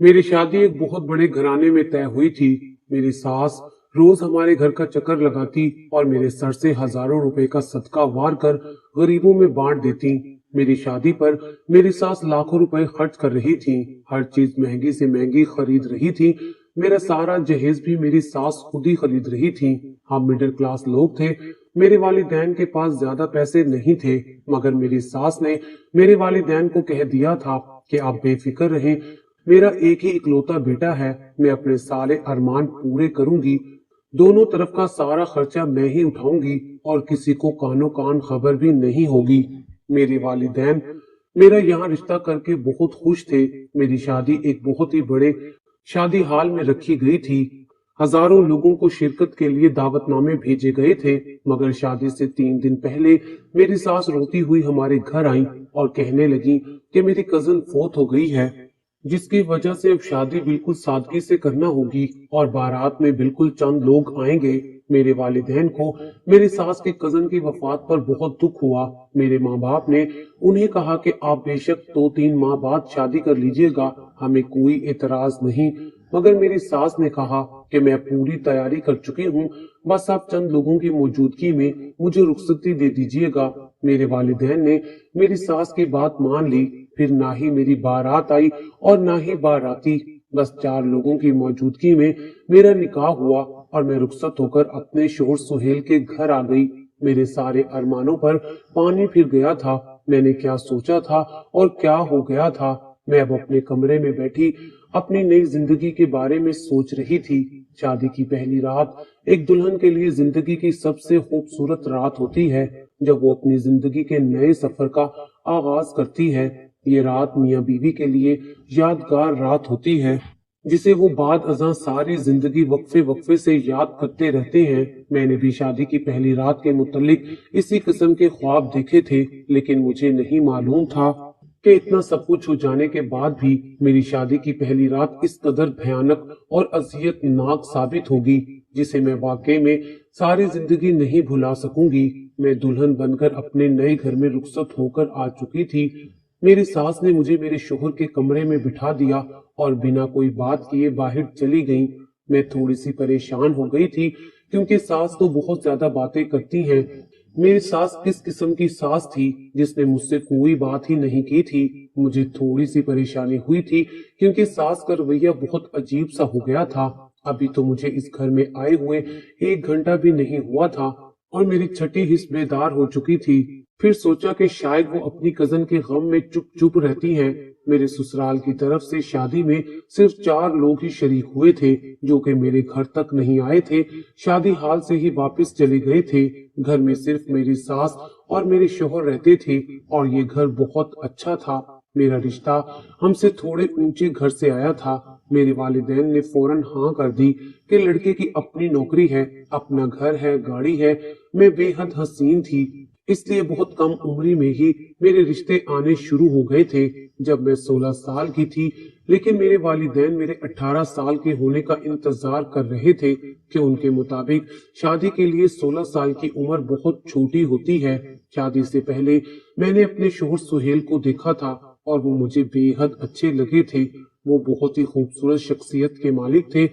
मेरी शादी एक बहुत बड़े घराने में तय हुई थी। मेरी सास रोज हमारे घर का चक्कर लगाती और मेरे सर से हजारों रुपए का सदका वार कर गरीबों में बांट देती। मेरी शादी पर मेरी सास लाखों रुपए खर्च कर रही थी। हर चीज महंगी से महंगी खरीद रही थी। मेरा सारा जहेज भी मेरी सास खुद ही खरीद रही थी। हम मिडिल क्लास लोग थे। मेरे वालिदैन के पास ज्यादा पैसे नहीं थे, मगर मेरी सास ने मेरे वालिदैन को कह दिया था कि आप बेफिक्र रहें, मेरा एक ही इकलौता बेटा है, मैं अपने सारे अरमान पूरे करूंगी। दोनों तरफ का सारा खर्चा मैं ही उठाऊंगी और किसी को कानो कान खबर भी नहीं होगी। मेरे वालिदैन मेरा यहाँ रिश्ता करके बहुत खुश थे। मेरी शादी एक बहुत ही बड़े शादी हाल में रखी गई थी। हजारों लोगों को शिरकत के लिए दावतनामे भेजे गए थे, मगर शादी से 3 दिन पहले मेरी सास रोती हुई हमारे घर आई और कहने लगी कि मेरी कजन फोत हो गई है, जिसकी वजह से अब शादी बिल्कुल सादगी से करना होगी और बारात में बिल्कुल चंद लोग आएंगे। मेरे वालिदैन को मेरी सास के कजन की वफात पर बहुत दुख हुआ। मेरे माँ बाप ने उन्हें कहा कि आप बेशक 2-3 माह बाद शादी कर लीजिएगा, हमें कोई एतराज नहीं। मगर मेरी सास ने कहा कि मैं पूरी तैयारी कर चुकी हूँ, बस आप चंद लोगों की मौजूदगी में मुझे रुखसती दे दीजिएगा। मेरे वालिदैन ने मेरी सास की बात मान ली। फिर ना ही मेरी बारात आई और ना ही बाराती, बस 4 लोगों की मौजूदगी में मेरा निकाह हुआ और मैं रुखसत होकर अपने शोहर सुहेल के घर आ गई। मेरे सारे अरमानों पर पानी फिर गया था। मैंने क्या सोचा था और क्या हो गया था। मैं अब अपने कमरे में बैठी अपनी नई जिंदगी के बारे में सोच रही थी। शादी की पहली रात एक दुल्हन के लिए जिंदगी की सबसे खूबसूरत रात होती है, जब वो अपनी जिंदगी के नए सफर का आगाज करती है। ये रात मियाँ बीवी के लिए यादगार रात होती है, जिसे वो बाद अज़ां सारी जिंदगी वक्फे वक्फे से याद करते रहते हैं। मैंने भी शादी की पहली रात के मुतालिक इसी किस्म के ख्वाब देखे थे, लेकिन मुझे नहीं मालूम था कि इतना सब कुछ हो जाने के बाद भी मेरी शादी की पहली रात इस कदर भयानक और अजियतनाक साबित होगी, जिसे मैं वाकई में सारी जिंदगी नहीं भुला सकूंगी। मैं दुल्हन बनकर अपने नए घर में रुखसत होकर आ चुकी थी। मेरी सास ने मुझे मेरे शोहर के कमरे में बिठा दिया और बिना कोई बात किए बाहर चली गईं। मैं थोड़ी सी परेशान हो गई थी, क्योंकि सास तो बहुत ज्यादा बातें करती हैं। मेरी सास किस किस्म की सास थी जिसने मुझसे कोई बात ही नहीं की थी। मुझे थोड़ी सी परेशानी हुई थी, क्योंकि सास का रवैया बहुत अजीब सा हो गया था। अभी तो मुझे इस घर में आए हुए 1 घंटा भी नहीं हुआ था और मेरी छठी हिस्स बेदार हो चुकी थी। फिर सोचा कि शायद वो अपनी कजन के गम में चुप चुप रहती हैं। मेरे ससुराल की तरफ से शादी में सिर्फ 4 लोग ही शरीक हुए थे, जो कि मेरे घर तक नहीं आए थे, शादी हाल से ही वापस चले गए थे। घर में सिर्फ मेरी सास और मेरे शोहर रहते थे और ये घर बहुत अच्छा था। मेरा रिश्ता हमसे थोड़े ऊंचे घर से आया था। मेरे वालिदैन ने फौरन हाँ कर दी कि लड़के की अपनी नौकरी है, अपना घर है, गाड़ी है। मैं बेहद हसीन थी, इसलिए बहुत कम उम्री में ही मेरे रिश्ते आने शुरू हो गए थे। जब मैं 16 साल की थी, लेकिन मेरे वालिदैन मेरे 18 साल के होने का इंतजार कर रहे थे, कि उनके मुताबिक शादी के लिए 16 साल की उम्र बहुत छोटी होती है। शादी से पहले मैंने अपने शोहर सुहेल को देखा था और वो मुझे बेहद अच्छे लगे थे। वो बहुत ही खूबसूरत शख्सियत के मालिक थे।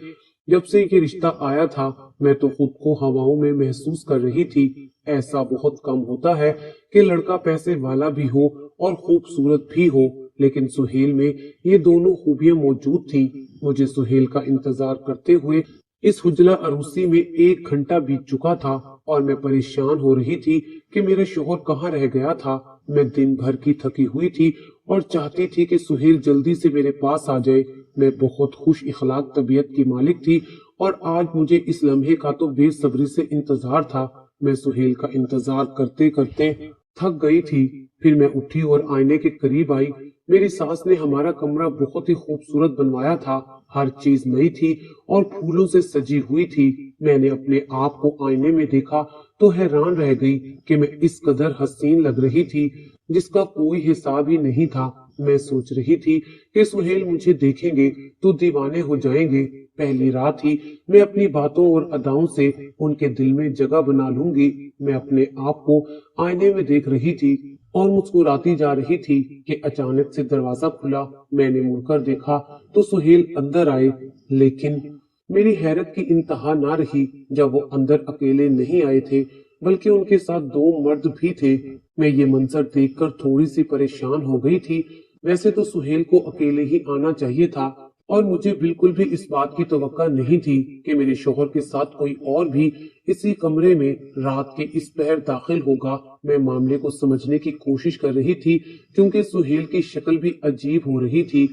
जब से ये रिश्ता आया था, मैं तो खुद को हवाओं में महसूस कर रही थी। ऐसा बहुत कम होता है कि लड़का पैसे वाला भी हो और खूबसूरत भी हो, लेकिन सुहेल में ये दोनों खूबियां मौजूद थी। मुझे सुहेल का इंतजार करते हुए इस हुजला अरूसी में 1 घंटा बीत चुका था और मैं परेशान हो रही थी कि मेरा शोहर कहाँ रह गया था। मैं दिन भर की थकी हुई थी और चाहती थी कि सुहेल जल्दी से मेरे पास आ जाए। मैं बहुत खुश इखलाक तबीयत की मालिक थी और आज मुझे इस लम्हे का तो बेसब्री से इंतजार था। मैं सुहेल का इंतजार करते करते थक गई थी। फिर मैं उठी और आईने के करीब आई। मेरी सास ने हमारा कमरा बहुत ही खूबसूरत बनवाया था। हर चीज नई थी और फूलों से सजी हुई थी। मैंने अपने आप को आईने में देखा तो हैरान रह गई कि मैं इस कदर हसीन लग रही थी, जिसका कोई हिसाब ही नहीं था। मैं सोच रही थी कि सुहेल मुझे देखेंगे तो दीवाने हो जाएंगे। पहली रात ही मैं अपनी बातों और अदाओं से उनके दिल में जगह बना लूंगी। मैं अपने आप को आईने में देख रही थी और मुस्कुराती जा रही थी कि अचानक से दरवाजा खुला। मैंने मुड़कर देखा तो सुहेल अंदर आए, लेकिन मेरी हैरत की इंतहा ना रही जब वो अंदर अकेले नहीं आए थे, बल्कि उनके साथ दो मर्द भी थे। मैं ये मंजर देखकर थोड़ी सी परेशान हो गई थी। वैसे तो सुहेल को अकेले ही आना चाहिए था और मुझे बिल्कुल भी इस बात की तवक्का नहीं थी कि मेरे शौहर के साथ कोई और भी इसी कमरे में रात के इस पहर दाखिल होगा। मैं मामले को समझने की कोशिश कर रही थी, क्योंकि सुहेल की शक्ल भी अजीब हो रही थी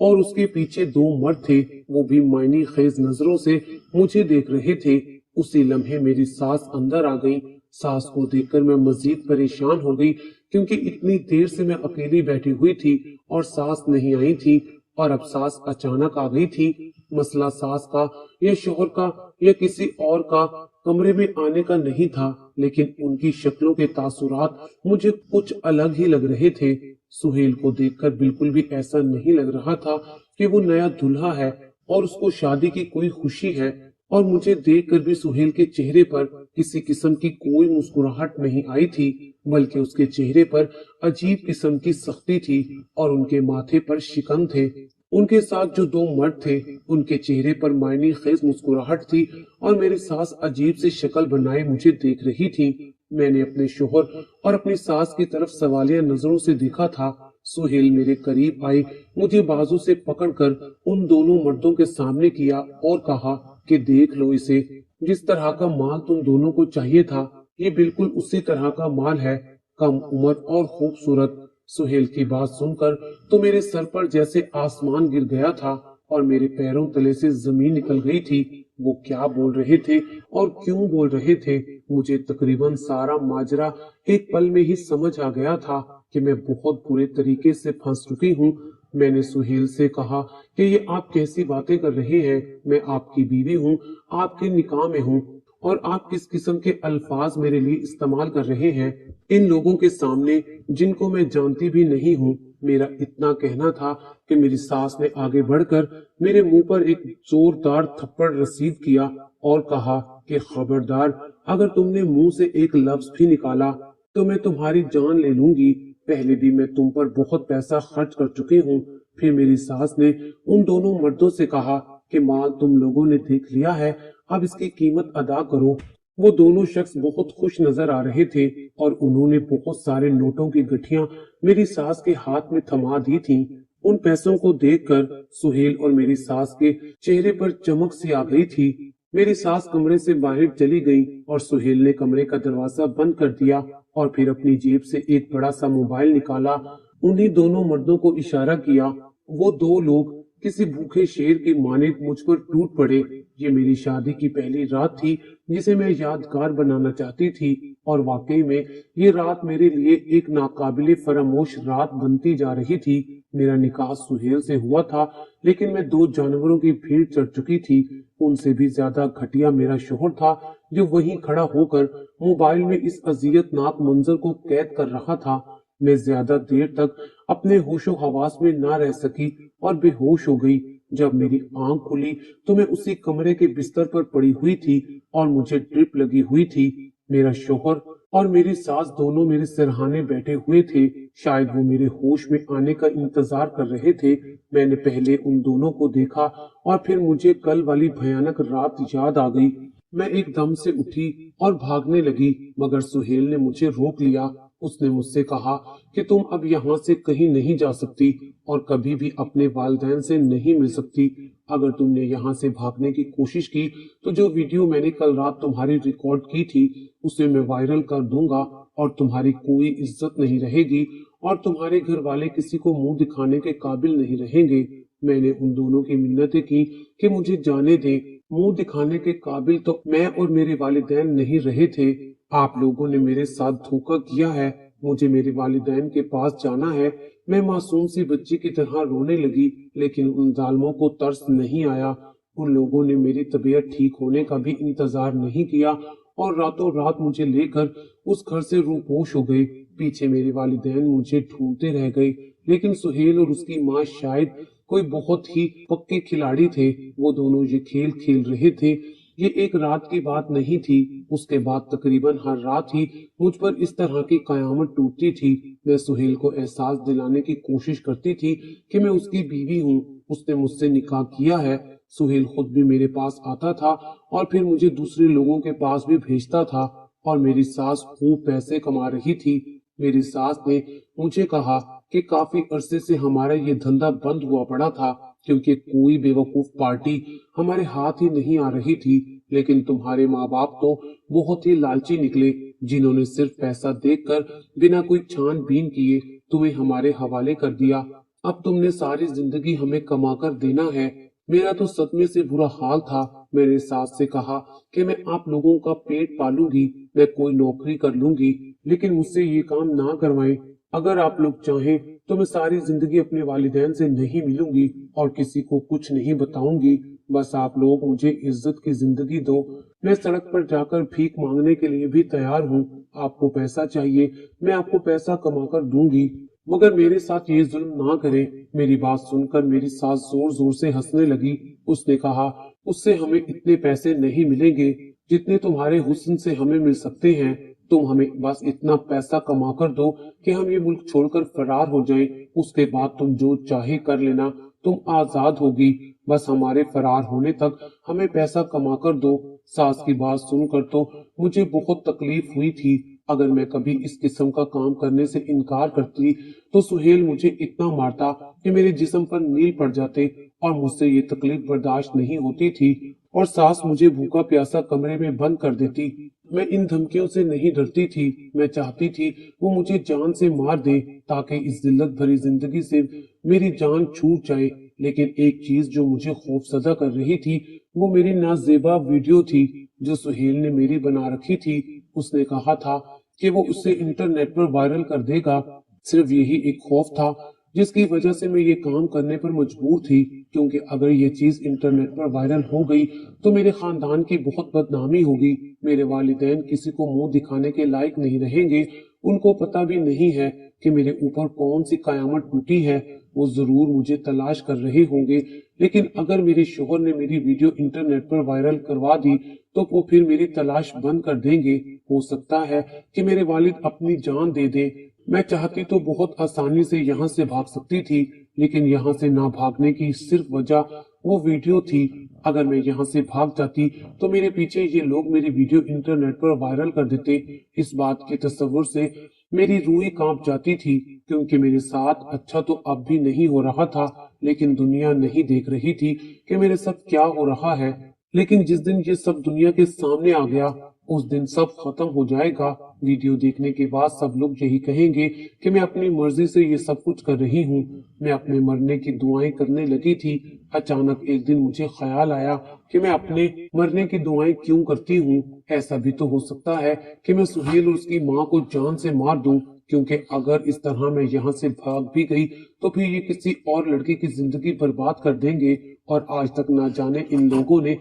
और उसके पीछे दो मर्द थे, वो भी मायनी खेज नजरों से मुझे देख रहे थे। उसी लम्हे मेरी सास अंदर आ गई। सास को देखकर मैं मजीद परेशान हो गई, क्योंकि इतनी देर से मैं अकेली बैठी हुई थी और सास नहीं आई थी, और अब सास अचानक आ गई थी। मसला सास का या शौहर का या किसी और का कमरे में आने का नहीं था, लेकिन उनकी शक्लों के तासुरात मुझे कुछ अलग ही लग रहे थे। सुहेल को देखकर बिल्कुल भी ऐसा नहीं लग रहा था कि वो नया दूल्हा है और उसको शादी की कोई खुशी है, और मुझे देखकर भी सुहेल के चेहरे पर किसी किस्म की कोई मुस्कुराहट नहीं आई थी, बल्कि उसके चेहरे पर अजीब किस्म की सख्ती थी और उनके माथे पर शिकन थे। उनके साथ जो दो मर्द थे, उनके चेहरे पर मायने खेज मुस्कुराहट थी और मेरी सास अजीब सी शक्ल बनाए मुझे देख रही थी। मैंने अपने शोहर और अपनी सास की तरफ सवालिया नजरों से देखा था। सुहेल मेरे करीब आए, मुझे बाजू से पकड़कर उन दोनों मर्दों के सामने किया और कहा कि देख लो इसे, जिस तरह का माल तुम दोनों को चाहिए था, ये बिल्कुल उसी तरह का माल है, कम उम्र और खूबसूरत। सुहेल की बात सुनकर तो मेरे सर पर जैसे आसमान गिर गया था और मेरे पैरों तले से जमीन निकल गई थी। वो क्या बोल रहे थे और क्यों बोल रहे थे, मुझे तकरीबन सारा माजरा एक पल में ही समझ आ गया था कि मैं बहुत बुरे तरीके से फंस चुकी हूँ। मैंने सुहेल से कहा कि ये आप कैसी बातें कर रहे हैं, मैं आपकी बीवी हूँ, आपके निकाह में हूँ, और आप किस किस्म के अल्फाज मेरे लिए इस्तेमाल कर रहे हैं इन लोगों के सामने जिनको मैं जानती भी नहीं हूँ। मेरा इतना कहना था कि मेरी सास ने आगे बढ़कर मेरे मुंह पर एक जोरदार थप्पड़ रसीद किया और कहा कि खबरदार, अगर तुमने मुंह से एक लफ्ज भी निकाला तो मैं तुम्हारी जान ले लूंगी। पहले भी मैं तुम पर बहुत पैसा खर्च कर चुकी हूँ। फिर मेरी सास ने उन दोनों मर्दों से कहा कि माल तुम लोगों ने देख लिया है, अब इसकी कीमत अदा करो। वो दोनों शख्स बहुत खुश नजर आ रहे थे और उन्होंने बहुत सारे नोटों की गठियां मेरी सास के हाथ में थमा दी थी। उन पैसों को देखकर सुहेल और मेरी सास के चेहरे पर चमक सी आ गई थी। मेरी सास कमरे से बाहर चली गई और सुहेल ने कमरे का दरवाजा बंद कर दिया और फिर अपनी जेब से एक बड़ा सा मोबाइल निकाला। उन्हीं दोनों मर्दों को इशारा किया। वो दो लोग किसी भूखे शेर की मानित मुझ पर टूट पड़े। ये मेरी शादी की पहली रात थी जिसे मैं यादगार बनाना चाहती थी, और वाकई में ये रात मेरे लिए एक नाकाबिले फरामोश रात बनती जा रही थी। मेरा निकाह सुहेल से हुआ था, लेकिन मैं दो जानवरों की भीड़ चढ़ चुकी थी। उनसे भी ज्यादा घटिया मेरा शोहर था, जो वहीं खड़ा होकर मोबाइल में इस अजियतनाक मंजर को कैद कर रहा था। मैं ज्यादा देर तक अपने होशो हवास में ना रह सकी और बेहोश हो गई। जब मेरी आंख खुली तो मैं उसी कमरे के बिस्तर पर पड़ी हुई थी और मुझे ड्रिप लगी हुई थी। मेरा शौहर और मेरी सास दोनों मेरे सिरहाने बैठे हुए थे। शायद वो मेरे होश में आने का इंतजार कर रहे थे। मैंने पहले उन दोनों को देखा और फिर मुझे कल वाली भयानक रात याद आ गई। मैं एकदम से उठी और भागने लगी, मगर सुहेल ने मुझे रोक लिया। उसने मुझसे कहा कि तुम अब यहाँ से कहीं नहीं जा सकती और कभी भी अपने वालिदैन से नहीं मिल सकती। अगर तुमने यहाँ से भागने की कोशिश की तो जो वीडियो मैंने कल रात तुम्हारी रिकॉर्ड की थी उसे मैं वायरल कर दूंगा और तुम्हारी कोई इज्जत नहीं रहेगी और तुम्हारे घर वाले किसी को मुंह दिखाने के काबिल नहीं रहेंगे। मैंने उन दोनों की मिन्नतें की कि मुझे जाने दें। मुंह दिखाने के काबिल तो मैं और मेरे वालिदैन नहीं रहे थे। आप लोगों ने मेरे साथ धोखा किया है। मुझे मेरे वालिदैन के पास जाना है। मैं मासूम सी बच्ची की तरह रोने लगी, लेकिन उन जालिमों को तरस नहीं आया। उन लोगों ने मेरी तबीयत ठीक होने का भी इंतजार नहीं किया और रातों रात मुझे लेकर उस घर से रूपोश हो गए। पीछे मेरे वालिदैन मुझे ढूंढते रह गए, लेकिन सुहेल और उसकी माँ शायद कोई बहुत ही पक्के खिलाड़ी थे। वो दोनों ये खेल खेल रहे थे। ये एक रात की बात नहीं थी। उसके बाद तकरीबन हर रात ही मुझ पर इस तरह की कयामत टूटती थी। मैं सुहेल को एहसास दिलाने की कोशिश करती थी कि मैं उसकी बीवी हूँ, उसने मुझसे निकाह किया है। सुहेल खुद भी मेरे पास आता था और फिर मुझे दूसरे लोगों के पास भी भेजता था और मेरी सास खूब पैसे कमा रही थी। मेरी सास ने मुझे कहा कि काफी अरसे से हमारा ये धंधा बंद हुआ पड़ा था क्योंकि कोई बेवकूफ पार्टी हमारे हाथ ही नहीं आ रही थी, लेकिन तुम्हारे माँ बाप तो बहुत ही लालची निकले, जिन्होंने सिर्फ पैसा देखकर बिना कोई छानबीन किए तुम्हें हमारे हवाले कर दिया। अब तुमने सारी जिंदगी हमें कमा कर देना है। मेरा तो सदमे से बुरा हाल था। मैंने सास से कहा कि मैं आप लोगों का पेट पालूंगी, मैं कोई नौकरी कर लूंगी, लेकिन मुझसे ये काम ना करवाएं। अगर आप लोग चाहें तो मैं सारी जिंदगी अपने वालिदैन से नहीं मिलूंगी और किसी को कुछ नहीं बताऊंगी। बस आप लोग मुझे इज्जत की जिंदगी दो। मैं सड़क पर जाकर भीख मांगने के लिए भी तैयार हूँ। आपको पैसा चाहिए, मैं आपको पैसा कमा कर दूंगी, मगर मेरे साथ ये जुल्म ना करें। मेरी बात सुनकर मेरी सास जोर जोर से हंसने लगी। उसने कहा, उससे हमें इतने पैसे नहीं मिलेंगे जितने तुम्हारे हुस्न से हमें मिल सकते हैं। तुम हमें बस इतना पैसा कमा कर दो कि हम ये मुल्क छोड़कर फरार हो जाएं। उसके बाद तुम जो चाहे कर लेना, तुम आजाद होगी। बस हमारे फरार होने तक हमें पैसा कमा कर दो। सास की बात सुनकर तो मुझे बहुत तकलीफ हुई थी। अगर मैं कभी इस किस्म का काम करने से इनकार करती तो सुहेल मुझे इतना मारता कि मेरे जिस्म पर नील पड़ जाते और मुझसे ये तकलीफ बर्दाश्त नहीं होती थी और सास मुझे भूखा प्यासा कमरे में बंद कर देती। मैं इन धमकियों से नहीं डरती थी। मैं चाहती थी वो मुझे जान से मार दे ताकि इस जिल्लत भरी जिंदगी से मेरी जान छूट जाए। लेकिन एक चीज जो मुझे खौफजदा कर रही थी वो मेरी नाजेबा वीडियो थी जो सुहेल ने मेरी बना रखी थी। उसने कहा था कि वो उसे इंटरनेट पर वायरल कर देगा। सिर्फ यही एक खौफ था जिसकी वजह से मैं ये काम करने पर मजबूर थी, क्योंकि अगर ये चीज इंटरनेट पर वायरल हो गई तो मेरे खानदान की बहुत बदनामी होगी। मेरे वालिदैन किसी को मुंह दिखाने के लायक नहीं रहेंगे। उनको पता भी नहीं है कि मेरे ऊपर कौन सी कयामत टूटी है। वो जरूर मुझे तलाश कर रहे होंगे, लेकिन अगर मेरे शोहर ने मेरी वीडियो इंटरनेट पर वायरल करवा दी तो वो फिर मेरी तलाश बंद कर देंगे। हो सकता है कि मेरे वालिद अपनी जान दे दे। मैं चाहती तो बहुत आसानी से यहाँ से भाग सकती थी, लेकिन यहाँ से ना भागने की सिर्फ वजह वो वीडियो थी। अगर मैं यहाँ से भाग जाती तो मेरे पीछे ये लोग मेरी वीडियो इंटरनेट पर वायरल कर देते। इस बात के तस्वुर से मेरी रूह ही कांप जाती थी, क्योंकि मेरे साथ अच्छा तो अब भी नहीं हो रहा था, लेकिन दुनिया नहीं देख रही थी कि मेरे साथ क्या हो रहा है। लेकिन जिस दिन ये सब दुनिया के सामने आ गया उस दिन सब खत्म हो जाएगा। वीडियो देखने के बाद सब लोग यही कहेंगे कि मैं अपनी मर्जी से ये सब कुछ कर रही हूँ। मैं अपने मरने की दुआएं करने लगी थी। अचानक एक दिन मुझे ख्याल आया कि मैं अपने मरने की दुआएं क्यों करती हूँ। ऐसा भी तो हो सकता है कि मैं सुहेल और उसकी माँ को जान से मार दूं, क्योंकि अगर इस तरह मैं यहाँ से भाग भी गई तो फिर ये किसी और लड़की की जिंदगी बर्बाद कर देंगे। और आज तक ना जाने इन लोगों ने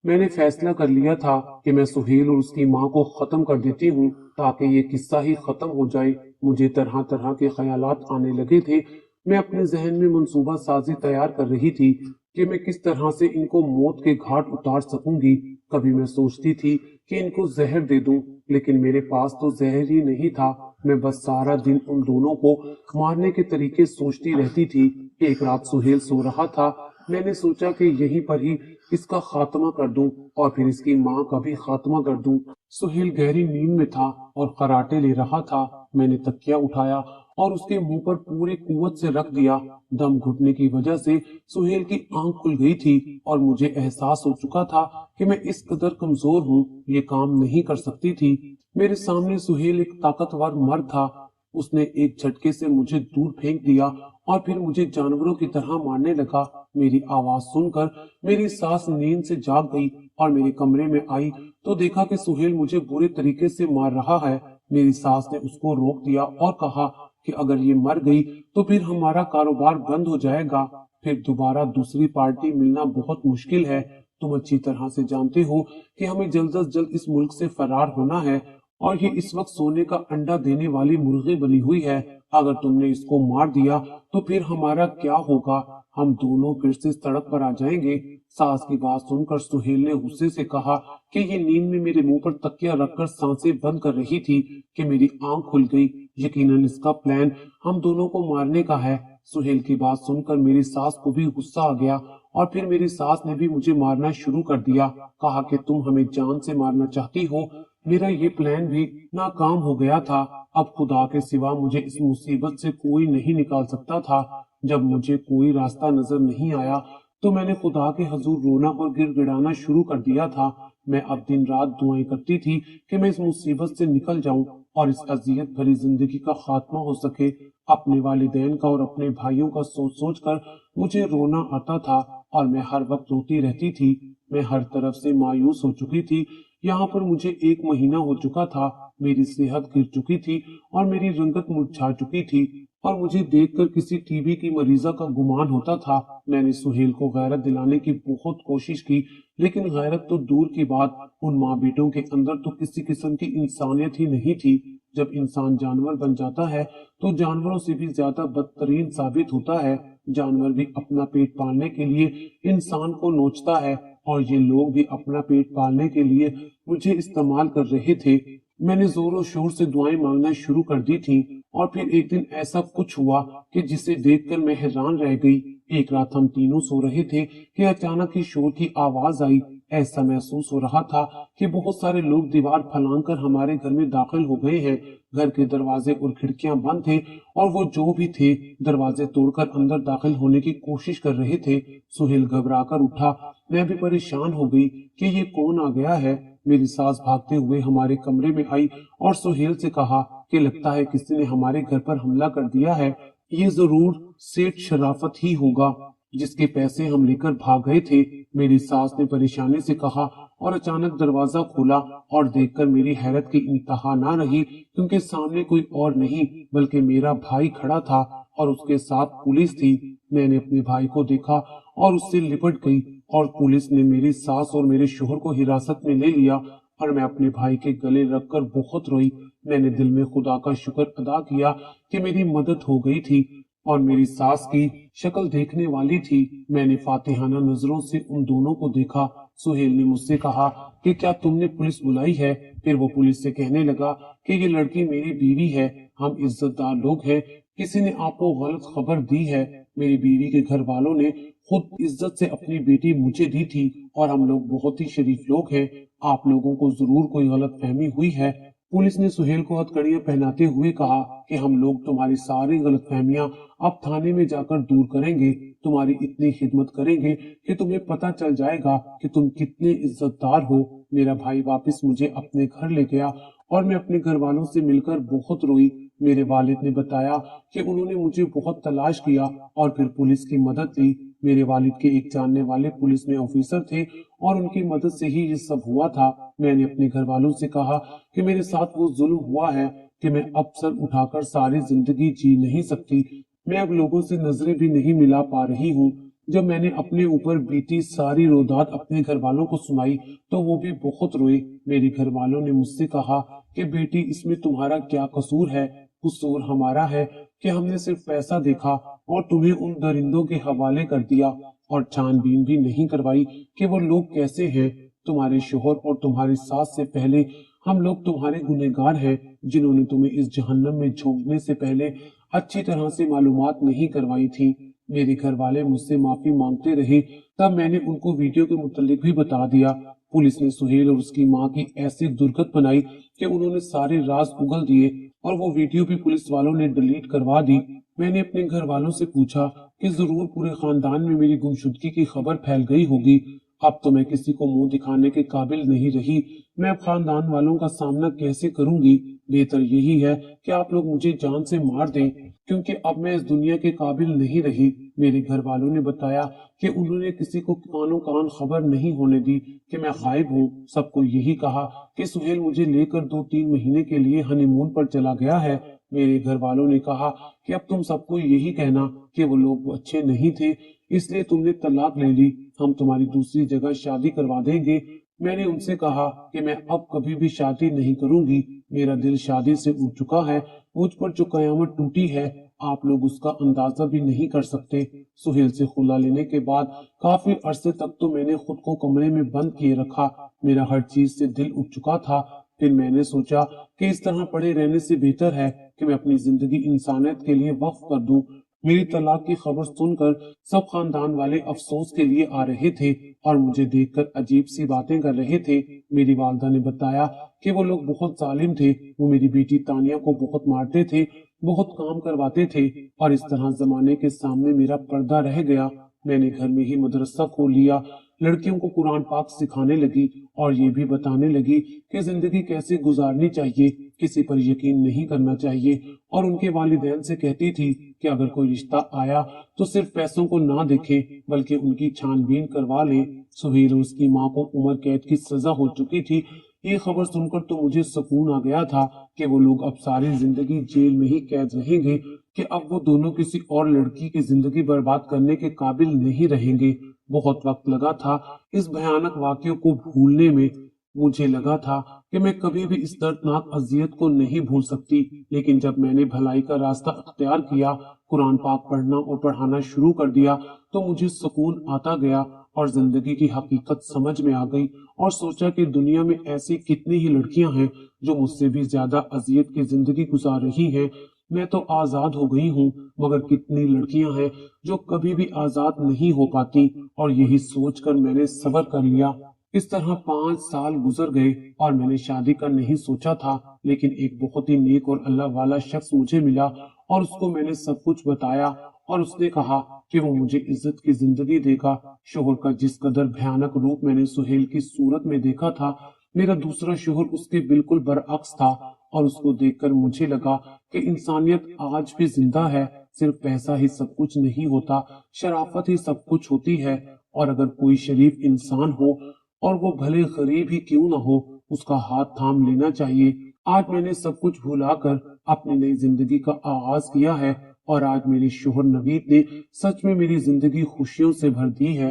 मैंने फैसला कर लिया था कि मैं सुहेल और उसकी माँ को खत्म कर देती हूँ ताकि ये किस्सा ही खत्म हो जाए। मुझे तरह तरह के ख्यालात आने लगे थे। मैं अपने जहन में मंसूबा साजी तैयार कर रही थी कि मैं किस तरह से इनको मौत के घाट उतार सकूंगी। कभी मैं सोचती थी कि इनको जहर दे दूं, लेकिन मेरे पास तो जहर ही नहीं था। मैं बस सारा दिन उन दोनों को मारने के तरीके सोचती रहती थी। एक रात सुहेल सो रहा था। मैंने सोचा कि यहीं पर ही इसका खात्मा कर दूं और फिर इसकी माँ का भी खात्मा कर दूं। सुहेल गहरी नींद में था और खराटे ले रहा था। मैंने तकिया उठाया और उसके मुंह पर पूरी कुव्वत से रख दिया। दम घुटने की वजह से सुहेल की आंख खुल गई थी और मुझे एहसास हो चुका था कि मैं इस कदर कमजोर हूँ, ये काम नहीं कर सकती थी। मेरे सामने सुहेल एक ताकतवर मर्द था। उसने एक झटके से मुझे दूर फेंक दिया और फिर मुझे जानवरों की तरह मारने लगा। मेरी आवाज सुनकर मेरी सास नींद से जाग गई और मेरे कमरे में आई तो देखा कि सुहेल मुझे बुरे तरीके से मार रहा है। मेरी सास ने उसको रोक दिया और कहा कि अगर ये मर गई तो फिर हमारा कारोबार बंद हो जाएगा। फिर दोबारा दूसरी पार्टी मिलना बहुत मुश्किल है। तुम अच्छी तरह से जानते हो कि हमें जल्द अज जल्द इस मुल्क से फरार होना है और ये इस वक्त सोने का अंडा देने वाली मुर्गी बनी हुई है। अगर तुमने इसको मार दिया तो फिर हमारा क्या होगा? हम दोनों फिर से सड़क पर आ जाएंगे। सास की बात सुनकर सुहेल ने गुस्से से कहा कि ये नींद में मेरे मुंह पर तकिया रखकर सांसें बंद कर रही थी कि मेरी आंख खुल गई। यकीनन इसका प्लान हम दोनों को मारने का है। सुहेल की बात सुनकर मेरी सास को भी गुस्सा आ गया और फिर मेरी सास ने भी मुझे मारना शुरू कर दिया। कहा कि तुम हमें जान से मारना चाहती हो। मेरा ये प्लान भी नाकाम हो गया था। अब खुदा के सिवा मुझे इस मुसीबत से कोई नहीं निकाल सकता था। जब मुझे कोई रास्ता नजर नहीं आया तो मैंने खुदा के हजूर रोना और गिड़गिड़ाना शुरू कर दिया था। मैं अब दिन रात दुआएं करती थी कि मैं इस मुसीबत से निकल जाऊं और इस अजियत भरी जिंदगी का खात्मा हो सके। अपने वालिदैन का और अपने भाइयों का सोच सोच कर मुझे रोना आता था और मैं हर वक्त रोती रहती थी। मैं हर तरफ से मायूस हो चुकी थी। यहाँ पर मुझे 1 महीना हो चुका था। मेरी सेहत गिर चुकी थी और मेरी रंगत मुरझा चुकी थी और मुझे देखकर किसी टीबी की मरीजा का गुमान होता था। मैंने सुहेल को गैरत दिलाने की बहुत कोशिश की, लेकिन गैरत तो दूर की बात, उन माँ बेटों के अंदर तो किसी किस्म की इंसानियत ही नहीं थी। जब इंसान जानवर बन जाता है तो जानवरों से भी ज्यादा बदतरीन साबित होता है। जानवर भी अपना पेट पालने के लिए इंसान को नोचता है और ये लोग भी अपना पेट पालने के लिए मुझे इस्तेमाल कर रहे थे। मैंने जोरों शोर से दुआएं मांगना शुरू कर दी थी और फिर एक दिन ऐसा कुछ हुआ कि जिसे देखकर मैं हैरान रह गई। एक रात हम तीनों सो रहे थे कि अचानक ही शोर की आवाज आई। ऐसा महसूस हो रहा था कि बहुत सारे लोग दीवार फलांग हमारे घर में दाखिल हो गए हैं। घर के दरवाजे और खिड़कियां बंद थे और वो जो भी थे दरवाजे तोड़कर अंदर दाखिल होने की कोशिश कर रहे थे। सुहेल घबराकर उठा। मैं भी परेशान हो गई कि ये कौन आ गया है। मेरी सास भागते हुए हमारे कमरे में आई और सुहेल से कहा कि लगता है किसी ने हमारे घर पर हमला कर दिया है। ये जरूर सेठ शराफत ही होगा जिसके पैसे हम लेकर भाग गए थे। मेरी सास ने परेशानी से कहा और अचानक दरवाजा खोला और देखकर मेरी हैरत की इंतहा ना रही, क्योंकि सामने कोई और नहीं बल्कि मेरा भाई खड़ा था और उसके साथ पुलिस थी। मैंने अपने भाई को देखा और उससे लिपट गई और पुलिस ने मेरी सास और मेरे शोहर को हिरासत में ले लिया और मैं अपने भाई के गले लगकर बहुत रोई। मैंने दिल में खुदा का शुक्र अदा किया कि मेरी मदद हो गई थी और मेरी सास की शक्ल देखने वाली थी। मैंने फातिहाना नजरों से उन दोनों को देखा। सुहेल ने मुझसे कहा कि क्या तुमने पुलिस बुलाई है? फिर वो पुलिस से कहने लगा कि ये लड़की मेरी बीवी है, हम इज्जतदार लोग हैं, किसी ने आपको गलत खबर दी है। मेरी बीवी के घर वालों ने खुद इज्जत से अपनी बेटी मुझे दी थी और हम लोग बहुत ही शरीफ लोग हैं। आप लोगों को जरूर कोई गलत फहमी हुई है। पुलिस ने सुहेल को हथकड़ियां पहनाते हुए कहा कि हम लोग तुम्हारी सारी गलतफहमियां अब थाने में जाकर दूर करेंगे। तुम्हारी इतनी खिदमत करेंगे कि तुम्हें पता चल जाएगा कि तुम कितने इज्जतदार हो। मेरा भाई वापस मुझे अपने घर ले गया और मैं अपने घर वालों से मिलकर बहुत रोई। मेरे वालिद ने बताया कि उन्होंने मुझे बहुत तलाश किया और फिर पुलिस की मदद ली। मेरे वालिद के एक जानने वाले पुलिस में ऑफिसर थे और उनकी मदद से ही ये सब हुआ था। मैंने अपने घर वालों से कहा कि मेरे साथ वो जुल्म हुआ है कि मैं अब सर उठाकर सारी जिंदगी जी नहीं सकती। मैं अब लोगों से नजरें भी नहीं मिला पा रही हूँ। जब मैंने अपने ऊपर बीती सारी रोदात अपने घर वालों को सुनाई तो वो भी बहुत रोए। मेरे घर वालों ने मुझसे कहा कि बेटी, इसमें तुम्हारा क्या कसूर है? कसूर हमारा है कि हमने सिर्फ पैसा देखा और तुम्हें उन दरिंदों के हवाले कर दिया और छानबीन भी नहीं करवाई कि वो लोग कैसे हैं। तुम्हारे शोहर और तुम्हारी सास से पहले हम लोग तुम्हारे गुनहगार हैं, जिन्होंने तुम्हें इस जहन्नम में झोंकने से पहले अच्छी तरह से मालूमात नहीं करवाई थी। मेरे घर वाले मुझसे माफी मांगते रहे, तब मैंने उनको वीडियो के मुतालिक भी बता दिया। पुलिस ने सुहेल और उसकी माँ की ऐसी दुर्गत बनाई कि उन्होंने सारे राज उगल दिए और वो वीडियो भी पुलिस वालों ने डिलीट करवा दी। मैंने अपने घर वालों से पूछा कि जरूर पूरे खानदान में मेरी गुमशुदगी की खबर फैल गई होगी। अब तो मैं किसी को मुंह दिखाने के काबिल नहीं रही। मैं अब खानदान वालों का सामना कैसे करूंगी? बेहतर यही है कि आप लोग मुझे जान से मार दें, क्योंकि अब मैं इस दुनिया के काबिल नहीं रही। मेरे घर वालों ने बताया कि उन्होंने किसी को कानो कान खबर नहीं होने दी कि मैं गायब हूँ। सबको यही कहा कि सुहेल मुझे लेकर 2-3 महीने के लिए हनीमून पर चला गया है। मेरे घर वालों ने कहा कि अब तुम सबको यही कहना कि वो लोग अच्छे नहीं थे, इसलिए तुमने तलाक ले ली। हम तुम्हारी दूसरी जगह शादी करवा देंगे। मैंने उनसे कहा कि मैं अब कभी भी शादी नहीं करूंगी। मेरा दिल शादी से उठ चुका है। मुझ पर जो कयामत टूटी है, आप लोग उसका अंदाजा भी नहीं कर सकते। सुहेल से खुला लेने के बाद काफी अरसे तक तो मैंने खुद को कमरे में बंद किए रखा। मेरा हर चीज से दिल उठ चुका था। फिर मैंने सोचा कि इस तरह पड़े रहने से बेहतर है कि मैं अपनी जिंदगी इंसानियत के लिए वक्फ कर दूं। मेरी तलाक की खबर सुनकर सब खानदान वाले अफसोस के लिए आ रहे थे और मुझे देखकर अजीब सी बातें कर रहे थे। मेरी वालदा ने बताया कि वो लोग बहुत जालिम थे। वो मेरी बेटी तानिया को बहुत मारते थे, बहुत काम करवाते थे और इस तरह जमाने के सामने मेरा पर्दा रह गया। मैंने घर में ही मदरसा खोल लिया, लड़कियों को कुरान पाक सिखाने लगी और ये भी बताने लगी कि जिंदगी कैसे गुजारनी चाहिए, किसी पर यकीन नहीं करना चाहिए। और उनके वालिदैन से कहती थी कि अगर कोई रिश्ता आया तो सिर्फ पैसों को ना देखें बल्कि उनकी छानबीन करवा लें। सुहेल और उसकी माँ को उम्र कैद की सजा हो चुकी थी। ये खबर सुनकर तो मुझे सुकून आ गया था कि वो लोग अब सारी जिंदगी जेल में ही कैद रहेंगे, कि अब वो दोनों किसी और लड़की की जिंदगी बर्बाद करने के काबिल नहीं रहेंगे। बहुत वक्त लगा था इस भयानक वाकये को भूलने में। मुझे लगा था कि मैं कभी भी इस दर्दनाक अजियत को नहीं भूल सकती, लेकिन जब मैंने भलाई का रास्ता अख्तियार किया, कुरान पाक पढ़ना और पढ़ाना शुरू कर दिया, तो मुझे सुकून आता गया और जिंदगी की हकीकत समझ में आ गई और सोचा कि दुनिया में ऐसी कितनी ही लड़कियां हैं जो मुझसे भी ज्यादा अजियत की जिंदगी गुजार रही हैं। मैं तो आजाद हो गई हूँ, मगर कितनी लड़कियां हैं जो कभी भी आजाद नहीं हो पाती। और यही सोचकर मैंने सब्र कर लिया। इस तरह 5 साल गुजर गए और मैंने शादी का नहीं सोचा था, लेकिन एक बहुत ही नेक और अल्लाह वाला शख्स मुझे मिला और उसको मैंने सब कुछ बताया और उसने कहा कि वो मुझे इज्जत की जिंदगी देगा। शोहर का जिस कदर भयानक रूप मैंने सुहेल की सूरत में देखा था, मेरा दूसरा शोहर उसके बिल्कुल बरअक्स था और उसको देखकर मुझे लगा कि इंसानियत आज भी जिंदा है। सिर्फ पैसा ही सब कुछ नहीं होता, शराफत ही सब कुछ होती है। और अगर कोई शरीफ इंसान हो और वो भले गरीब ही क्यों ना हो, उसका हाथ थाम लेना चाहिए। आज मैंने सब कुछ भुलाकर अपनी नई जिंदगी का आगाज किया है और आज मेरे शोहर नवीद ने सच में मेरी जिंदगी खुशियों से भर दी है।